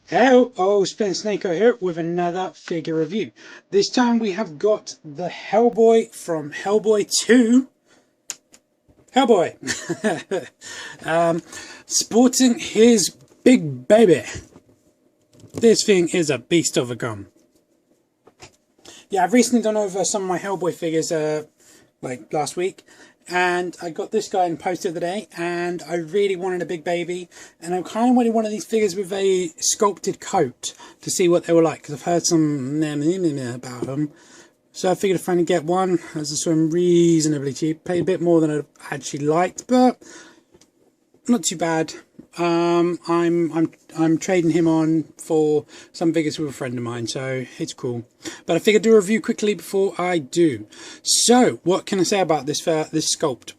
Hello, Spin Snakeo here with another figure review. This time we have got the Hellboy from Hellboy 2. Hellboy! Sporting his big baby. This thing is a beast of a gun. Yeah, I've recently done over some of my Hellboy figures like last week. And I got this guy in post the other day, and I really wanted a big baby, and I kind of wanted one of these figures with a sculpted coat to see what they were like, because I've heard some about them. So I figured I'd finally get one, as I saw them reasonably cheap. Paid a bit more than I actually liked, but not too bad. I'm trading him on for some figures with a friend of mine, so it's cool. But I figured I'd do a review quickly before I do. So what can I say about this sculpt?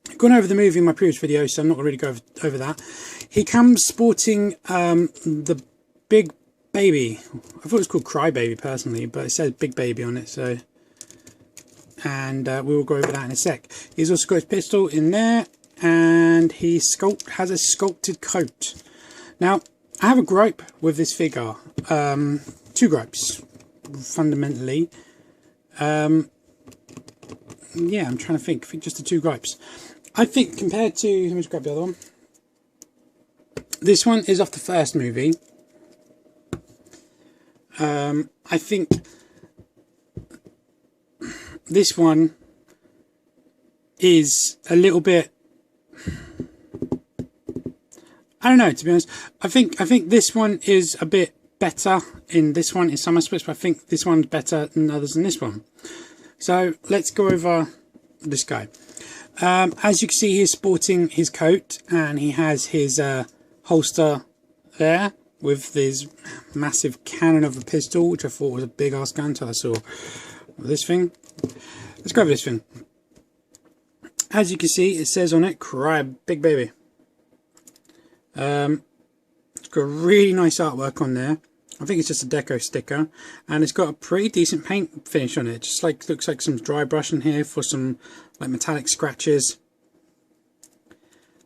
I've gone over the movie in my previous video, so I'm not going to really go over that. He comes sporting the big baby. I thought it was called Crybaby personally, but it says Big Baby on it, so. And we will go over that in a sec. He's also got his pistol in there. And he has a sculpted coat. Now, I have a gripe with this figure. Two gripes, fundamentally. Yeah, I'm trying to think just the two gripes. I think compared to, let me just grab the other one. This one is off the first movie. I think this one is a little bit, I don't know, to be honest. I think this one is a bit better in this one in some aspects, but I think this one's better than others in this one. So let's go over this guy. As you can see, he's sporting his coat, and he has his holster there with this massive cannon of a pistol, which I thought was a big ass gun until I saw this thing. Let's go over this thing. As you can see, it says on it, "Cry Big Baby." It's got really nice artwork on there. I think it's just a deco sticker, and it's got a pretty decent paint finish on it. Just like looks like some dry brush in here for some like metallic scratches.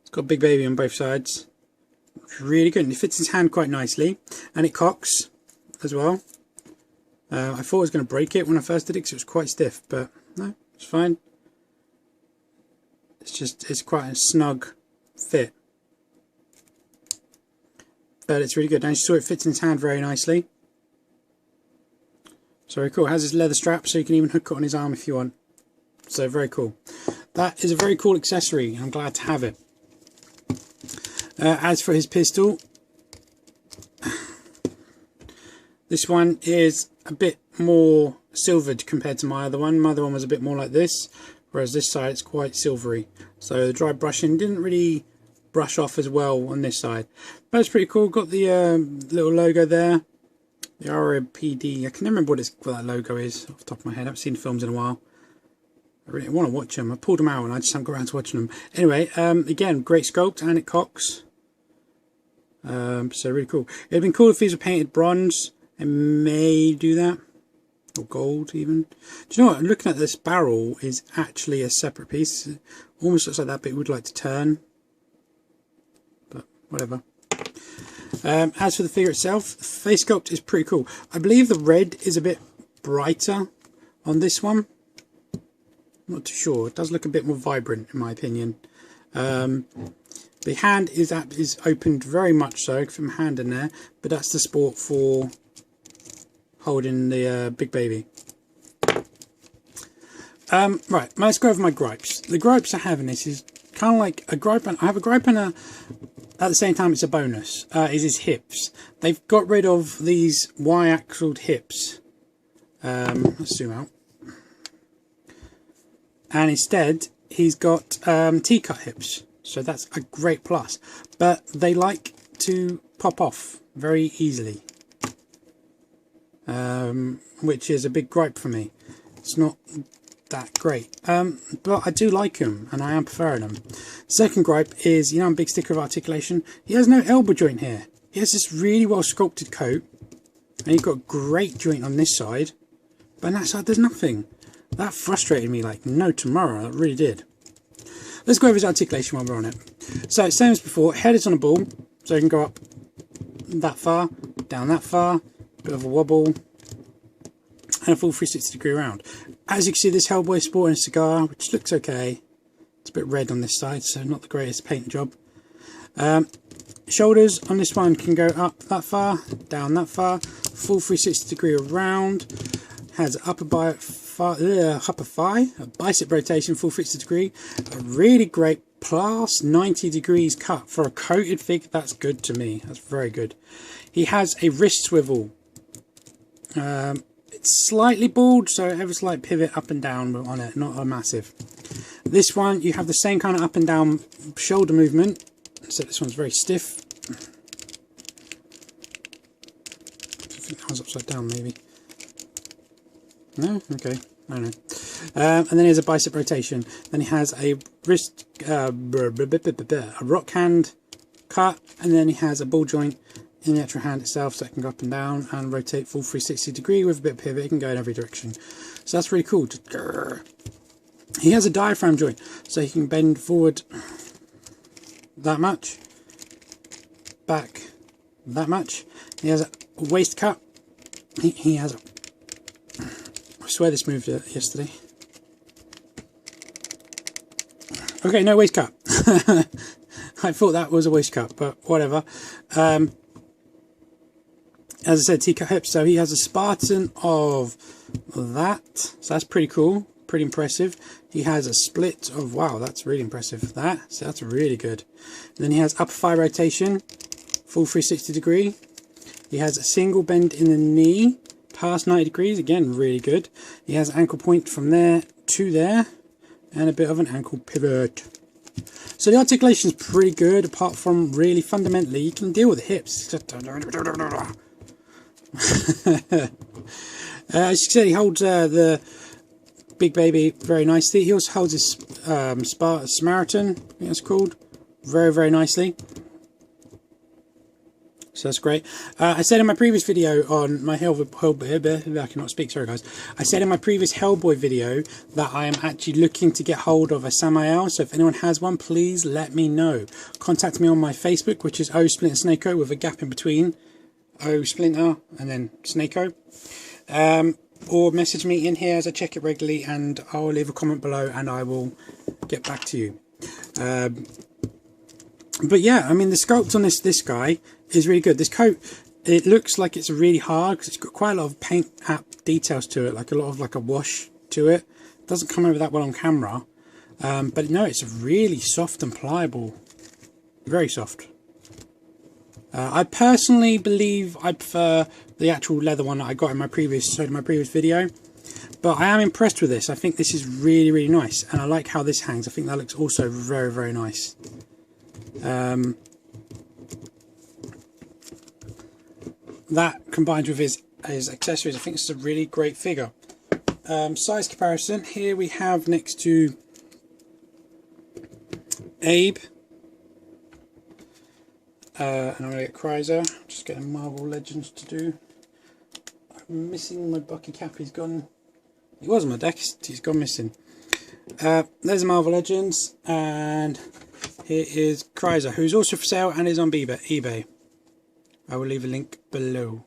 It's got Big Baby on both sides. It's really good, and it fits his hand quite nicely, and it cocks as well. I thought I was going to break it when I first did it because it was quite stiff, but no, it's fine. It's quite a snug fit. But it's really good. Now you saw it fits in his hand very nicely. So very cool. It has this leather strap, so you can even hook it on his arm if you want. So very cool. That is a very cool accessory. I'm glad to have it. As for his pistol, this one is a bit more silvered compared to my other one. My other one was a bit more like this, whereas this side it's quite silvery. So the dry brushing didn't really brush off as well on this side, but it's pretty cool. Got the little logo there, the ROPD. I can never remember what that logo is off the top of my head. I haven't seen the films in a while. I really want to watch them. I pulled them out and I just haven't got around to watching them. Anyway, again, great sculpt, and it cocks. So really cool. It'd been cool if these were painted bronze. I may do that, or gold even. Do you know what? Looking at this barrel is actually a separate piece. It almost looks like that bit would like to turn. Whatever. As for the figure itself, the face sculpt is pretty cool. I believe the red is a bit brighter on this one. Not too sure. It does look a bit more vibrant in my opinion. The hand is opened very much so. I can fit my hand in there, but that's the sport for holding the big baby. Right, let's go over my gripes. The gripes I have in this is kind of like a gripe, and I have a gripe and at the same time it's a bonus, is his hips. They've got rid of these Y-axled hips. Let's zoom out. And instead he's got T-cut hips, so that's a great plus. But they like to pop off very easily, which is a big gripe for me. It's not that great, but I do like him and I am preferring him. Second gripe is, you know, I'm a big sticker of Articulation. He has no elbow joint here. He has this really well sculpted coat, and he's got a great joint on this side, but on that side there's nothing. That frustrated me like no tomorrow. It really did. Let's go over his articulation while we're on it. So same as before, head is on a ball, so you can go up that far, down that far, bit of a wobble, and a full 360-degree around. As you can see, this Hellboy sporting a cigar, which looks okay. It's a bit red on this side, so not the greatest paint job. Shoulders on this one can go up that far, down that far, full 360-degree around. Has upper thigh, a bicep rotation, full 360-degree, a really great plus 90 degrees cut for a coated fig. That's good to me. That's very good. He has a wrist swivel. It's slightly bald, so ever slight pivot up and down on it, not a massive. This one, you have the same kind of up and down shoulder movement. So this one's very stiff. I think that one's upside down, maybe. No? Okay. I don't know. And then he has a bicep rotation. Then he has a wrist, a rock hand cut, and then he has a ball joint in the actual hand itself, so it can go up and down and rotate full 360-degree with a bit of pivot. It can go in every direction. So that's really cool. Just he has a diaphragm joint, so he can bend forward that much, back that much. He has a waist cut. He has a, I swear this moved yesterday. Okay, no waist cut. I thought that was a waist cut, but whatever. As I said, T-cut hips, so he has a Spartan of that, so that's pretty cool, pretty impressive. He has a split of, wow, that's really impressive, so that's really good. And then he has upper thigh rotation, full 360-degree. He has a single bend in the knee, past 90 degrees, again, really good. He has ankle point from there to there, and a bit of an ankle pivot. So the articulation is pretty good, apart from really fundamentally, you can deal with the hips. As you can see, he holds the big baby very nicely. He also holds his Samaritan, I think that's called, very, very nicely. So that's great. I said in my previous video on my Hellboy, I cannot speak, sorry guys. I said in my previous Hellboy video that I am actually looking to get hold of a Samael. So if anyone has one, please let me know. Contact me on my Facebook, which is O Splinter Snakeo with a gap in between. O Splinter and then Snakeo. Or message me in here as I check it regularly, and I'll leave a comment below and I will get back to you. But yeah, I mean, the sculpt on this guy is really good. This coat, it looks like it's really hard because it's got quite a lot of paint app details to it, like a lot of like a wash to it. It doesn't come over that well on camera, but no, it's really soft and pliable, very soft. I personally believe I prefer the actual leather one that I got in my previous video, but I am impressed with this. I think this is really, really nice, and I like how this hangs. I think that looks also very, very nice. That combined with his accessories, I think this is a really great figure. Size comparison, here we have next to Abe, and I'm going to get Chrysler, just getting Marvel Legends to do. I'm missing my Bucky cap, he's gone, he was on my deck, he's gone missing. There's a Marvel Legends, and here is Chrysler, who's also for sale and is on eBay. I will leave a link below.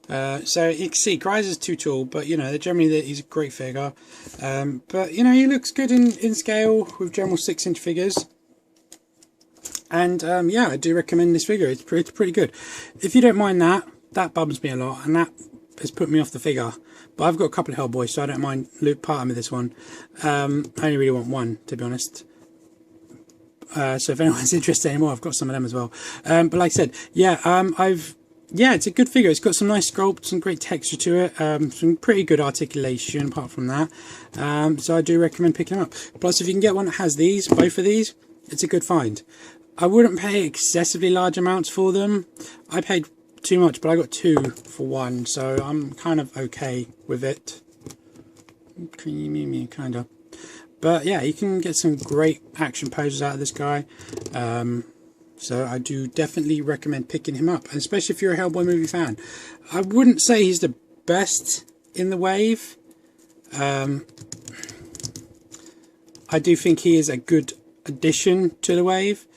So you can see Chrysler's too tall, but you know, generally he's a great figure. But you know, he looks good in scale with general 6-inch figures. And yeah, I do recommend this figure. It's pretty good. If you don't mind that bums me a lot, and that has put me off the figure. But I've got a couple of Hellboys, so I don't mind parting with this one. I only really want one, to be honest. So if anyone's interested anymore, I've got some of them as well. But like I said, yeah, yeah, it's a good figure. It's got some nice sculpt, some great texture to it, some pretty good articulation apart from that. So I do recommend picking them up. Plus, if you can get one that has these, both of these, it's a good find. I wouldn't pay excessively large amounts for them. I paid too much, but I got 2 for 1, so I'm kind of okay with it. Creamy, kind of. But yeah, you can get some great action poses out of this guy. So I do definitely recommend picking him up, and especially if you're a Hellboy movie fan. I wouldn't say he's the best in the wave. I do think he is a good addition to the wave.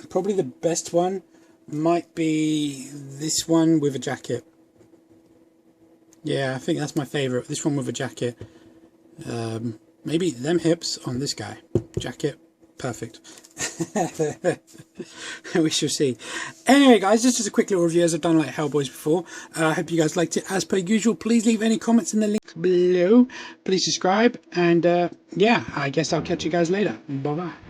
probably the best one might be this one with a jacket. Yeah, I think that's my favourite. This one with a jacket. Maybe them hips on this guy. Jacket. Perfect. We shall see. Anyway, guys, this is a quick little review as I've done like Hellboys before. I hope you guys liked it. As per usual, please leave any comments in the links below. Please subscribe. And yeah, I guess I'll catch you guys later. Bye-bye.